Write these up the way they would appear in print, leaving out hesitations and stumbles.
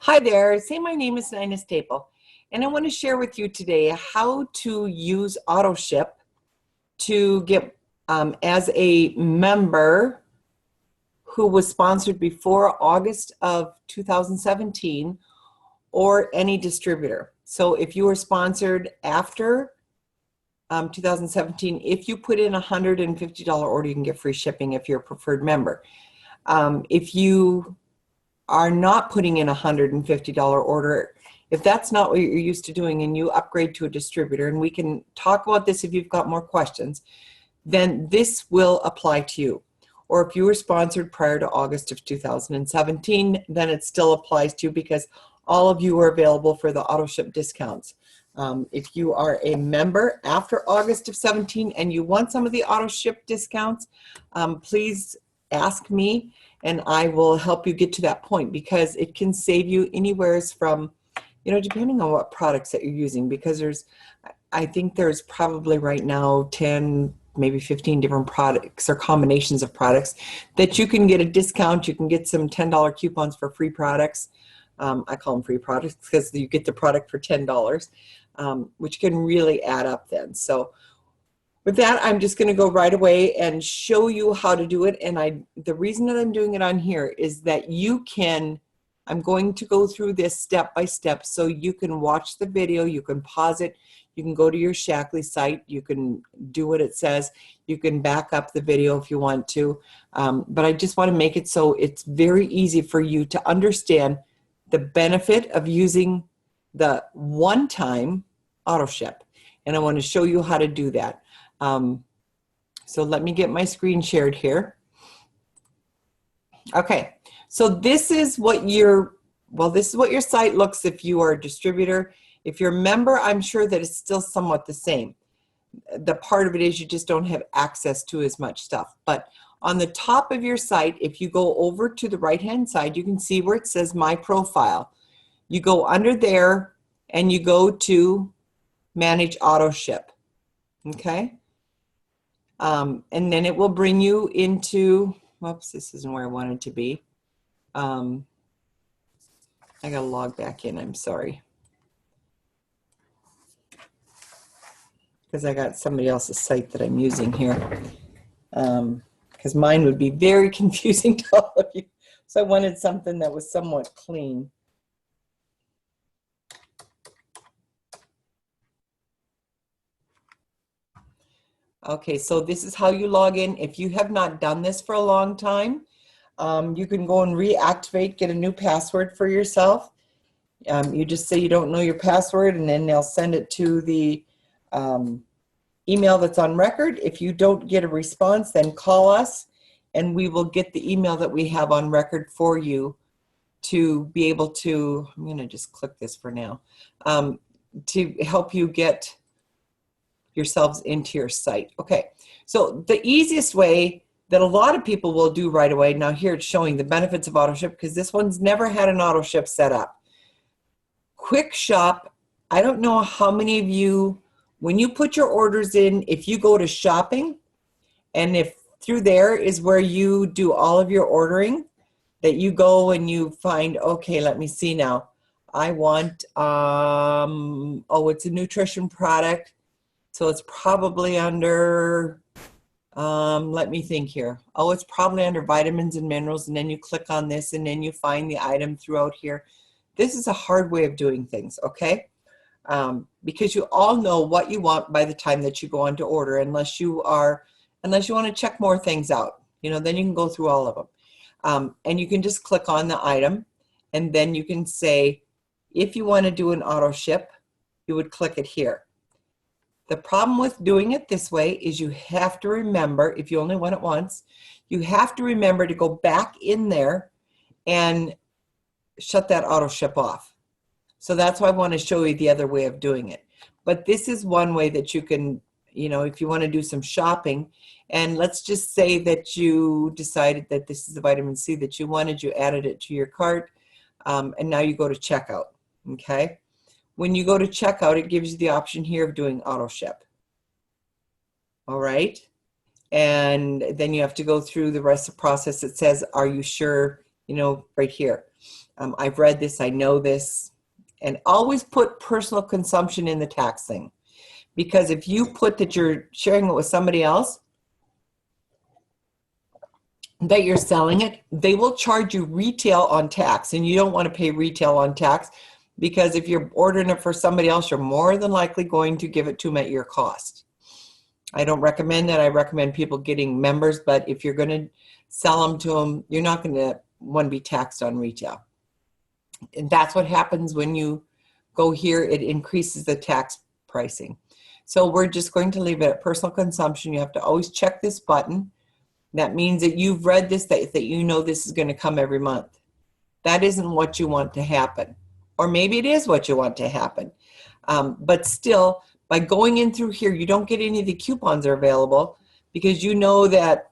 Hi there, say my name is Nina Staple, and I want to share with you today how to use Autoship to get, as a member who was sponsored before August of 2017 or any distributor. So if you were sponsored after 2017, if you put in a $150 order, you can get free shipping if you're a preferred member. If you are not putting in a $150 order, if that's not what you're used to doing and you upgrade to a distributor, and we can talk about this if you've got more questions, then this will apply to you. Or if you were sponsored prior to August of 2017, then it still applies to you because all of you are available for the Autoship discounts. If you are a member after August of 17 and you want some of the Autoship discounts, please ask me and I will help you get to that point, because it can save you anywhere from, depending on what products that you're using, because I think there's probably right now 10, maybe 15 different products or combinations of products that you can get a discount. You can get some $10 coupons for free products. I call them free products because you get the product for $10, which can really add up then. So with that, I'm just going to go right away and show you how to do it. And the reason that I'm doing it on here is that I'm going to go through this step by step so you can watch the video, you can pause it, you can go to your Shackley site, you can do what it says, you can back up the video if you want to. But I just want to make it so it's very easy for you to understand the benefit of using the one-time Autoship. And I want to show you how to do that. So let me get my screen shared here. Okay, so this is what your site looks if you are a distributor. If you're a member, I'm sure that it's still somewhat the same. The part of it is you just don't have access to as much stuff. But on the top of your site, if you go over to the right-hand side, you can see where it says My Profile. You go under there and you go to Manage Autoship, okay? And then it will bring you into, whoops, this isn't where I wanted to be. I gotta log back in, I'm sorry. Because I got somebody else's site that I'm using here. Because mine would be very confusing to all of you. So I wanted something that was somewhat clean. Okay, so this is how you log in. If you have not done this for a long time, you can go and reactivate, get a new password for yourself. You just say you don't know your password, and then they'll send it to the email that's on record. If you don't get a response, then call us, and we will get the email that we have on record for you to be able to, I'm going to just click this for now, to help you get yourselves into your site. Okay, so the easiest way that a lot of people will do right away, now here it's showing the benefits of Autoship because this one's never had an Autoship set up. Quick Shop, I don't know how many of you, when you put your orders in, if you go to shopping, and if through there is where you do all of your ordering, that you go and you find, okay, let me see now. I want, oh, it's a nutrition product. So it's probably under, let me think here. Oh, it's probably under vitamins and minerals, and then you click on this and then you find the item throughout here. This is a hard way of doing things, okay? Because you all know what you want by the time that you go on to order, unless you want to check more things out, then you can go through all of them. And you can just click on the item, and then you can say, if you want to do an auto ship, you would click it here. The problem with doing it this way is you have to remember, if you only want it once, you have to remember to go back in there and shut that auto ship off. So that's why I want to show you the other way of doing it. But this is one way that you can, if you want to do some shopping, and let's just say that you decided that this is the vitamin C that you wanted, you added it to your cart, and now you go to checkout, okay? When you go to checkout, it gives you the option here of doing auto ship. All right. And then you have to go through the rest of the process. It says, are you sure you know, right here. I've read this, I know this, and always put personal consumption in the tax thing. Because if you put that you're sharing it with somebody else, that you're selling it, they will charge you retail on tax, and you don't want to pay retail on tax, because if you're ordering it for somebody else, you're more than likely going to give it to them at your cost. I don't recommend that. I recommend people getting members, but if you're going to sell them to them, you're not going to want to be taxed on retail. And that's what happens when you go here. It increases the tax pricing. So we're just going to leave it at personal consumption. You have to always check this button. That means that you've read this, that you know this is going to come every month. That isn't what you want to happen. Or maybe it is what you want to happen. But still, by going in through here, you don't get any of the coupons are available, because you know that,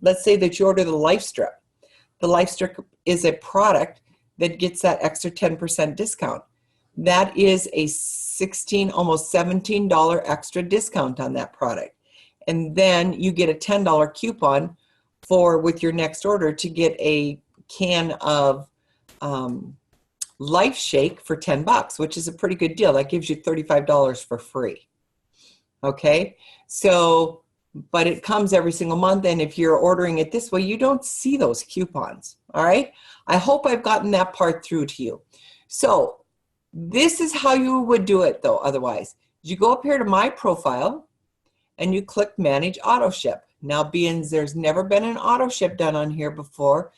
let's say that you order the Life Strip. The Life Strip is a product that gets that extra 10% discount. That is a $16, almost $17 extra discount on that product. And then you get a $10 coupon with your next order to get a can of Life Shake for $10, which is a pretty good deal. That gives you $35 for free. Okay, so, but it comes every single month, and if you're ordering it this way, you don't see those coupons. All right, I hope I've gotten that part through to you. So this is how you would do it, though. Otherwise, you go up here to My Profile, and you click Manage Autoship. Now, being there's never been an Autoship done on here before,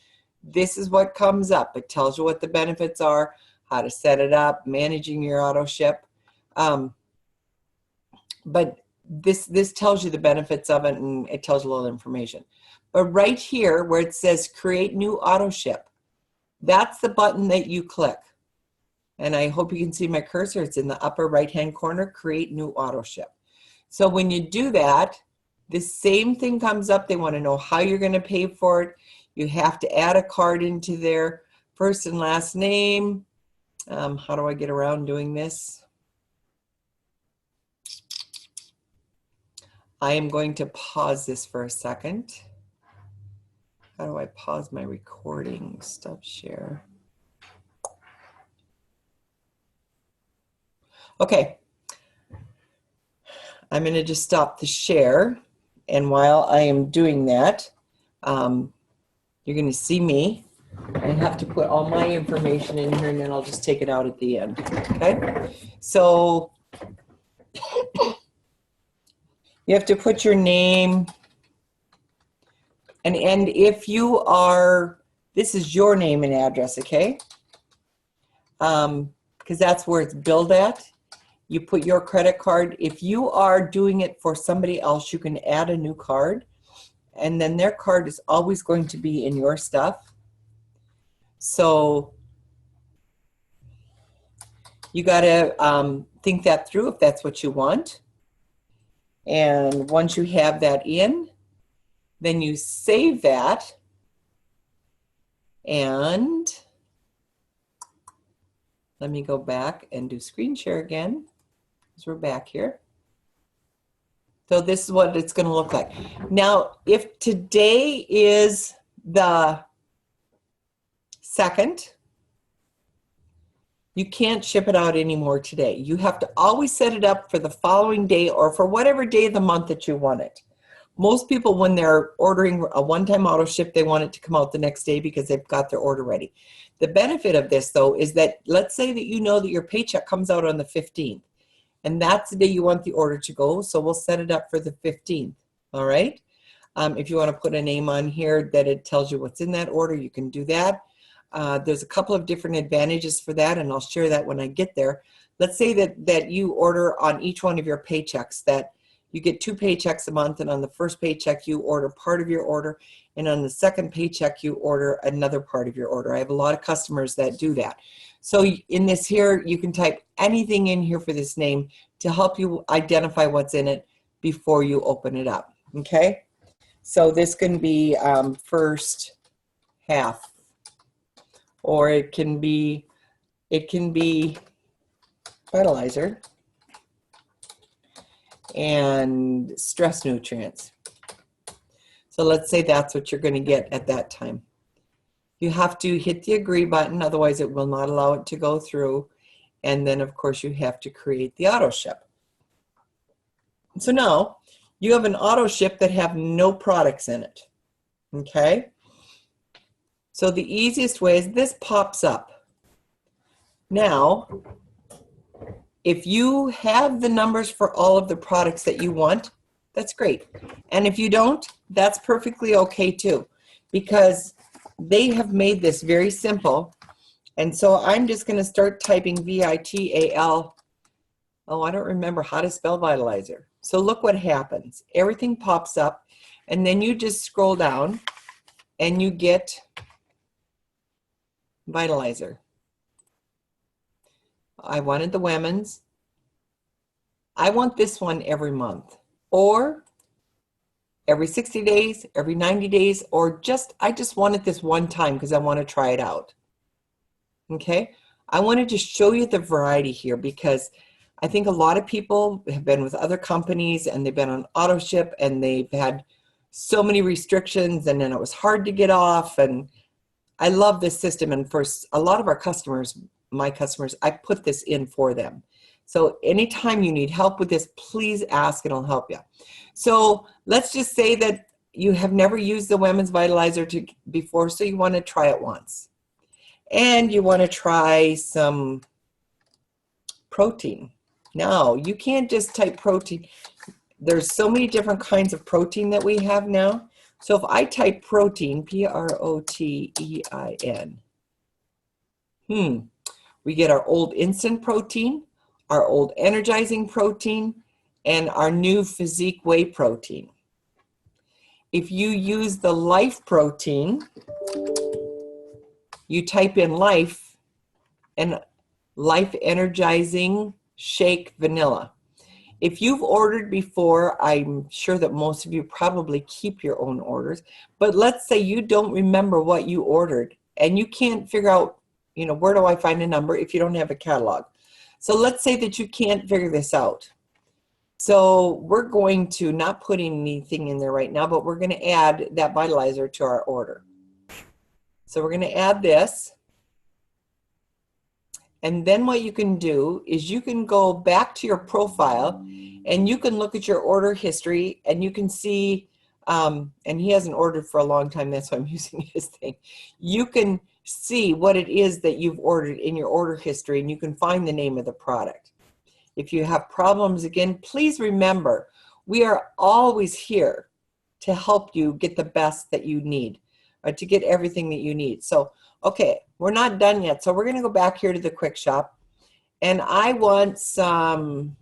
this is what comes up. It tells you what the benefits are, how to set it up, managing your Autoship. But this tells you the benefits of it, and it tells you a little information. But right here where it says Create New Autoship, that's the button that you click. And I hope you can see my cursor. It's in the upper right-hand corner, Create New Autoship. So when you do that, the same thing comes up. They want to know how you're going to pay for it. You have to add a card into their first and last name. How do I get around doing this? I am going to pause this for a second. How do I pause my recording? Stop share. Okay. I'm going to just stop the share. And while I am doing that, you're going to see me. I have to put all my information in here, and then I'll just take it out at the end. Okay? So you have to put your name. And if you are, this is your name and address, okay? Because that's where it's billed at. You put your credit card. If you are doing it for somebody else, you can add a new card, and then their card is always going to be in your stuff. So you got to think that through if that's what you want. And once you have that in, then you save that, and let me go back and do screen share again, because we're back here. So this is what it's going to look like. Now, if today is the 2nd, you can't ship it out anymore today. You have to always set it up for the following day, or for whatever day of the month that you want it. Most people, when they're ordering a one-time auto ship, they want it to come out the next day because they've got their order ready. The benefit of this, though, is that let's say that you know that your paycheck comes out on the 15th, and that's the day you want the order to go, so we'll set it up for the 15th, all right? If you want to put a name on here that it tells you what's in that order, you can do that. There's a couple of different advantages for that, and I'll share that when I get there. Let's say that you order on each one of your paychecks, that you get 2 paychecks a month, and on the first paycheck you order part of your order, and on the second paycheck you order another part of your order. I have a lot of customers that do that. So in this here, you can type anything in here for this name to help you identify what's in it before you open it up, okay? So this can be first half, or it can be fertilizer and stress nutrients. So let's say that's what you're going to get at that time. You have to hit the agree button, otherwise it will not allow it to go through. And then of course you have to create the auto ship. So now you have an auto ship that have no products in it. Okay. So the easiest way is this pops up. Now, if you have the numbers for all of the products that you want, that's great. And if you don't, that's perfectly okay too, because they have made this very simple. And so I'm just going to start typing VITAL. Oh, I don't remember how to spell vitalizer. So look what happens. Everything pops up, and then you just scroll down and you get vitalizer. I wanted the women's. I want this one every month, or every 60 days, every 90 days, or I just want it this one time because I want to try it out. Okay, I wanted to show you the variety here because I think a lot of people have been with other companies and they've been on Autoship and they've had so many restrictions, and then it was hard to get off. And I love this system, and for a lot of our customers, my customers, I put this in for them. So anytime you need help with this, please ask and I'll help you. So let's just say that you have never used the Women's Vitalizer before, so you want to try it once. And you want to try some protein. Now, you can't just type protein. There's so many different kinds of protein that we have now. So if I type protein, P-R-O-T-E-I-N, we get our old instant protein, our old energizing protein, and our new physique whey protein. If you use the life protein, you type in life and life energizing shake vanilla. If you've ordered before, I'm sure that most of you probably keep your own orders, but let's say you don't remember what you ordered and you can't figure out, where do I find a number if you don't have a catalog? So let's say that you can't figure this out. So we're going to not put anything in there right now, but we're going to add that vitalizer to our order. So we're going to add this. And then what you can do is you can go back to your profile and you can look at your order history and you can see, and he hasn't ordered for a long time, that's why I'm using his thing. You can see what it is that you've ordered in your order history, and you can find the name of the product. If you have problems, again, please remember, we are always here to help you get the best that you need, or to get everything that you need. So, okay, we're not done yet. So we're going to go back here to the Quick Shop, and I want some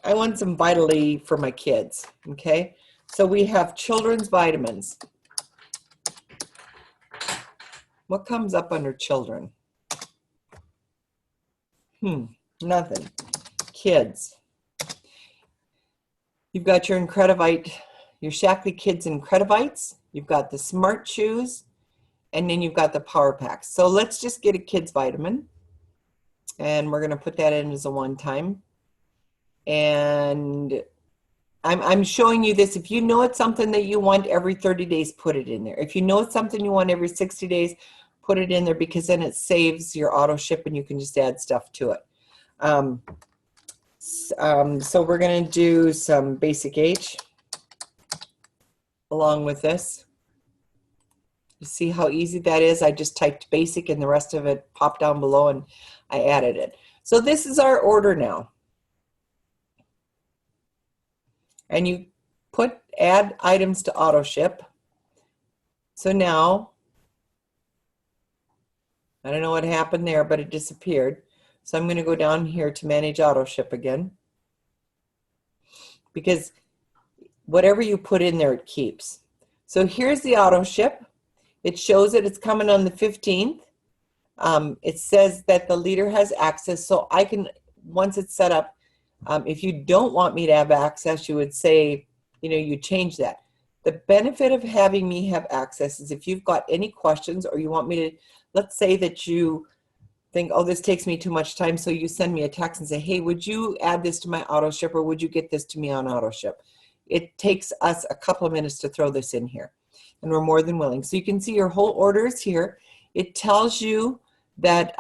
Vitally for my kids, okay? So we have children's vitamins. What comes up under children? Nothing. Kids. You've got your Incredivite, your Shaklee Kids Incredivites. You've got the Smart Chews, and then you've got the Power Packs. So let's just get a kid's vitamin, and we're going to put that in as a one-time. And I'm showing you this. If you know it's something that you want every 30 days, put it in there. If you know it's something you want every 60 days, put it in there, because then it saves your auto ship and you can just add stuff to it. So we're going to do some Basic H along with this. You see how easy that is? I just typed basic and the rest of it popped down below and I added it. So this is our order now. And you add items to auto ship. So now, I don't know what happened there, but it disappeared. So I'm going to go down here to manage auto ship again, because whatever you put in there, it keeps. So here's the auto ship. It shows that it's coming on the 15th. It says that the leader has access, so I can, once it's set up, if you don't want me to have access, you would say, you change that. The benefit of having me have access is if you've got any questions or you want me to, let's say that you think, oh, this takes me too much time, so you send me a text and say, hey, would you add this to my auto ship, or would you get this to me on auto ship? It takes us a couple of minutes to throw this in here. and we're more than willing. So you can see your whole order is here. It tells you that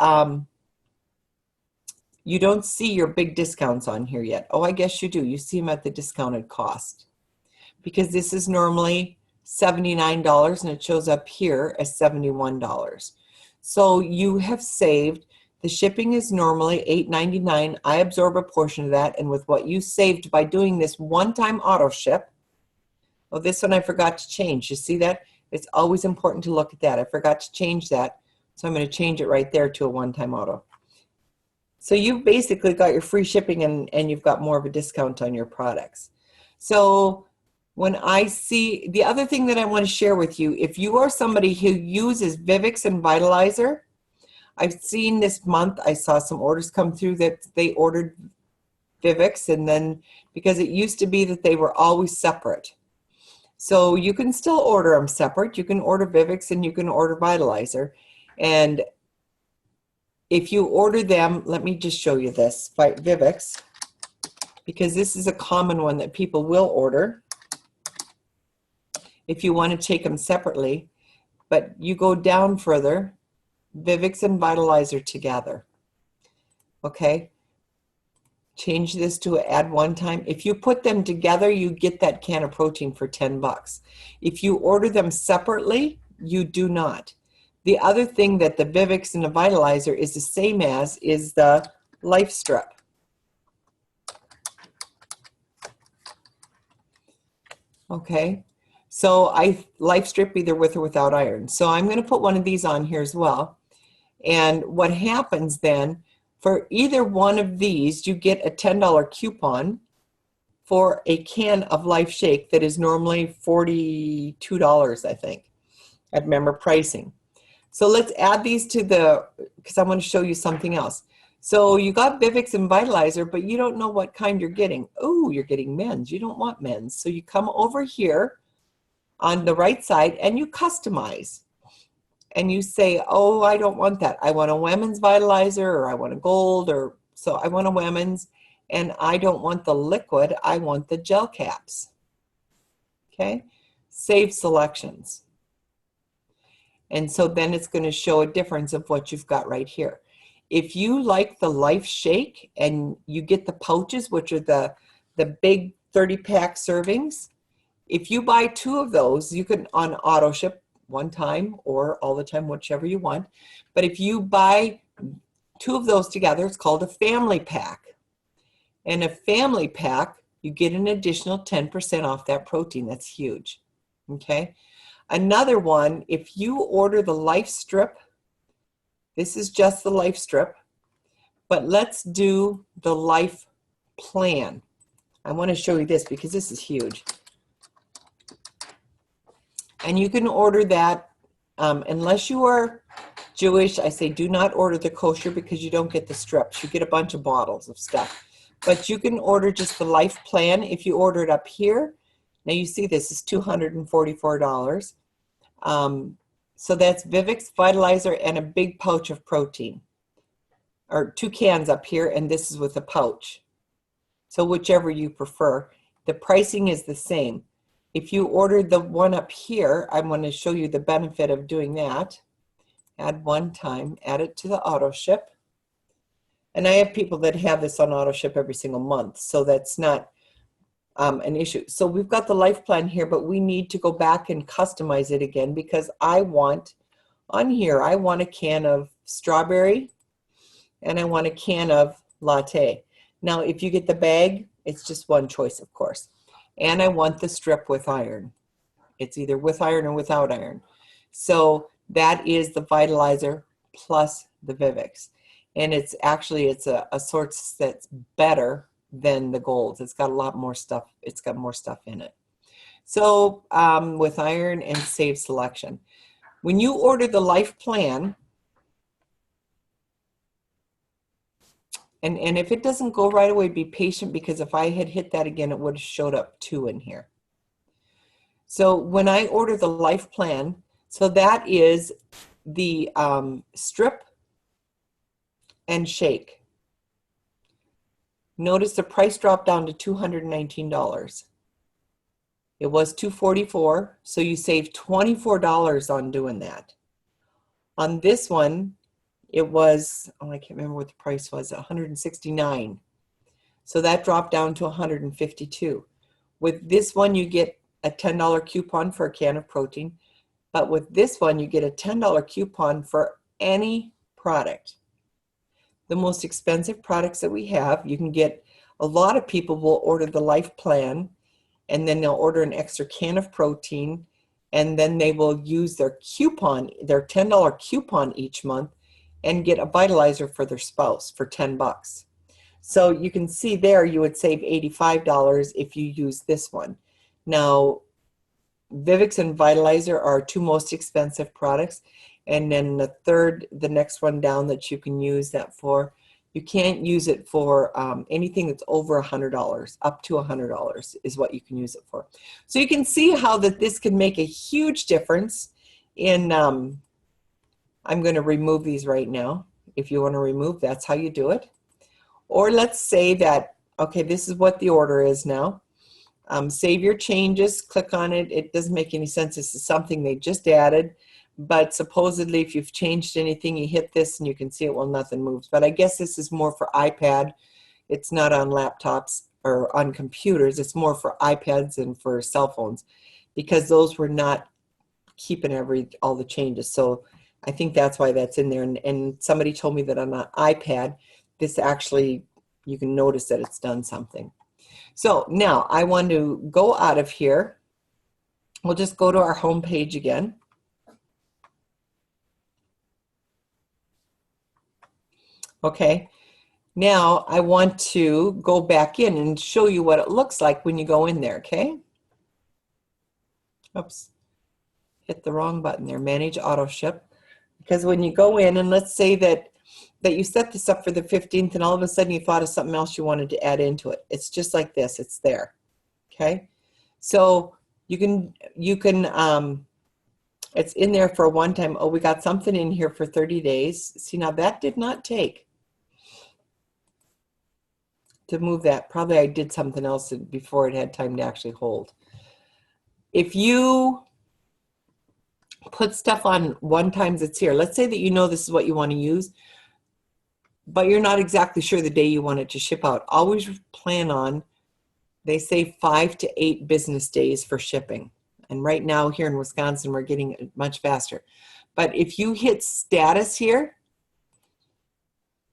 you don't see your big discounts on here yet. Oh, I guess you do. You see them at the discounted cost, because this is normally $79 and it shows up here as $71. So you have saved. The shipping is normally $8.99. I absorb a portion of that, and with what you saved by doing this one-time auto ship. Oh, this one I forgot to change. You see that? It's always important to look at that. I forgot to change that, so I'm going to change it right there to a one-time auto. So you've basically got your free shipping, and you've got more of a discount on your products. So when I see, the other thing that I want to share with you, if you are somebody who uses Vivix and Vitalizer, I've seen this month, I saw some orders come through that they ordered Vivix, and then because it used to be that they were always separate. So you can still order them separate. You can order Vivix and you can order Vitalizer. And if you order them, let me just show you this, Vivix, because this is a common one that people will order if you want to take them separately. But you go down further, Vivix and Vitalizer together. Okay? Change this to add one time. If you put them together, you get that can of protein for 10 bucks. If you order them separately, you do not. The other thing that the Vivix and the Vitalizer is the same as is the Life Strip. Okay, so Life Strip either with or without iron. So I'm going to put one of these on here as well. And what happens then, for either one of these, you get a $10 coupon for a can of Life Shake that is normally $42, I think, at member pricing. So let's add these to because I want to show you something else. So you got Vivix and Vitalizer, but you don't know what kind you're getting. Oh, you're getting men's. You don't want men's. So you come over here on the right side and you customize. And you say, oh, I don't want that. I want a women's Vitalizer, or I want a gold, or so I want a women's, and I don't want the liquid. I want the gel caps. Okay, save selections. And so then it's going to show a difference of what you've got right here. If you like the Life Shake and you get the pouches, which are the big 30-pack servings, if you buy 2 of those, you can on auto ship one time or all the time, whichever you want. But if you buy 2 of those together, it's called a family pack. And a family pack, you get an additional 10% off that protein. That's huge. Okay. Another one, if you order the Life Strip, this is just the Life Strip, but let's do the Life Plan. I want to show you this because this is huge. And you can order that, unless you are Jewish, I say do not order the kosher because you don't get the strips. You get a bunch of bottles of stuff. But you can order just the Life Plan if you order it up here. Now you see this is $244. So that's Vivix, Vitalizer, and a big pouch of protein. Or 2 cans up here, and this is with a pouch. So whichever you prefer. The pricing is the same. If you ordered the one up here, I'm going to show you the benefit of doing that. Add one time, add it to the auto ship. And I have people that have this on auto ship every single month, so that's not an issue. So we've got the Life Plan here, but we need to go back and customize it again because I want, on here, I want a can of strawberry and I want a can of latte. Now, if you get the bag, it's just one choice, of course. And I want the strip with iron. It's either with iron or without iron. So that is the Vitalizer plus the Vivix. And it's actually, it's a sort that's better than the golds. It's got a lot more stuff. It's got more stuff in it. So with iron and save selection. When you order the Life Plan, and if it doesn't go right away, be patient, because if I had hit that again, it would have showed up 2 in here. So when I order the Life Plan, so that is the strip and shake. Notice the price dropped down to $219. It was $244, so you saved $24 on doing that. On this one, it was, oh, I can't remember what the price was, $169. So that dropped down to $152. With this one, you get a $10 coupon for a can of protein. But with this one, you get a $10 coupon for any product. The most expensive products that we have, you can get, a lot of people will order the Life Plan, and then they'll order an extra can of protein, and then they will use their coupon, their $10 coupon each month, and get a vitalizer for their spouse for 10 bucks. So you can see there you would save $85 if you use this one. Now, Vivix and Vitalizer are two most expensive products. And then the next one down that you can use that for, you can't use it for anything that's over $100. Up to $100 is what you can use it for. So you can see how that this can make a huge difference in, I'm going to remove these right now. If you want to remove, that's how you do it. Or let's say that, okay, this is what the order is now. Save your changes, click on it. It doesn't make any sense. This is something they just added. But supposedly if you've changed anything, you hit this and you can see it, well, nothing moves. But I guess this is more for iPad. It's not on laptops or on computers. It's more for iPads and for cell phones, because those were not keeping all the changes. So I think that's why that's in there. And somebody told me that on an iPad, this actually, you can notice that it's done something. So now I want to go out of here. We'll just go to our home page again. Okay, now I want to go back in and show you what it looks like when you go in there, okay? Oops, hit the wrong button there, Manage Autoship. Because when you go in, and let's say that you set this up for the 15th and all of a sudden you thought of something else you wanted to add into it. It's just like this, it's there, okay? So you can it's in there for a one-time, oh, we got something in here for 30 days. See, now that did not take to move that. Probably I did something else before it had time to actually hold. If you put stuff on one time that's here, let's say that you know this is what you want to use, but you're not exactly sure the day you want it to ship out. Always plan on, they say 5 to 8 business days for shipping. And right now here in Wisconsin, we're getting it much faster. But if you hit status here,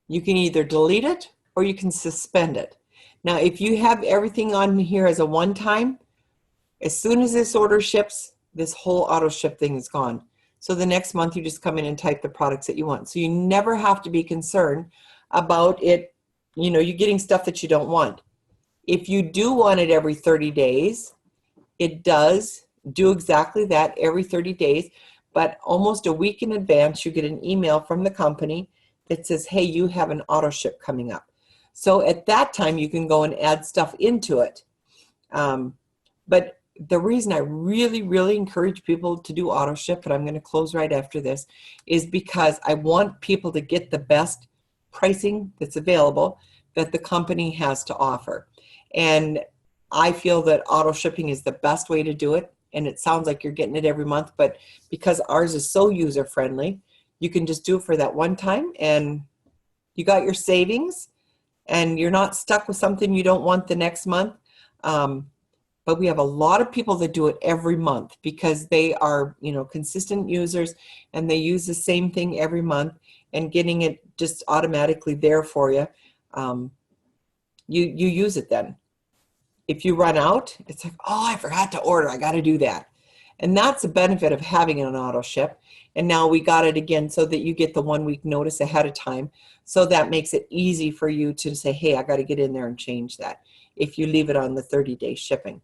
you can either delete it or you can suspend it. Now, if you have everything on here as a one-time, as soon as this order ships, this whole auto ship thing is gone. So the next month you just come in and type the products that you want. So you never have to be concerned about it, you know, you're getting stuff that you don't want. If you do want it every 30 days, it does do exactly that every 30 days, but almost a week in advance you get an email from the company that says, hey, you have an auto ship coming up. So at that time you can go and add stuff into it. But the reason I really, really encourage people to do auto ship, and I'm going to close right after this, is because I want people to get the best pricing that's available that the company has to offer. And I feel that auto shipping is the best way to do it. And it sounds like you're getting it every month, but because ours is so user friendly, you can just do it for that one time and you got your savings and you're not stuck with something you don't want the next month. But we have a lot of people that do it every month because they are, you know, consistent users and they use the same thing every month, and getting it just automatically there for you. You use it then. If you run out, it's like, oh, I forgot to order. I got to do that. And that's the benefit of having an auto ship. And now we got it again so that you get the 1 week notice ahead of time. So that makes it easy for you to say, hey, I got to get in there and change that if you leave it on the 30-day shipping.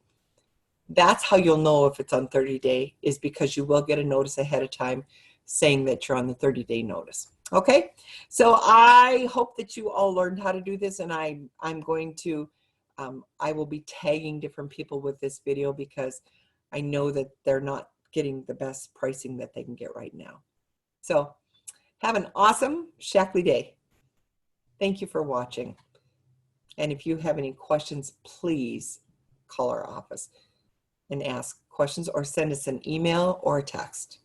That's how you'll know if it's on 30-day, is because you will get a notice ahead of time saying that you're on the 30-day notice. Okay, so I hope that you all learned how to do this, and I'm going to, I will be tagging different people with this video because I know that they're not getting the best pricing that they can get right now. So have an awesome Shackley day. Thank you for watching. And if you have any questions, please call our office. and ask questions or send us an email or a text.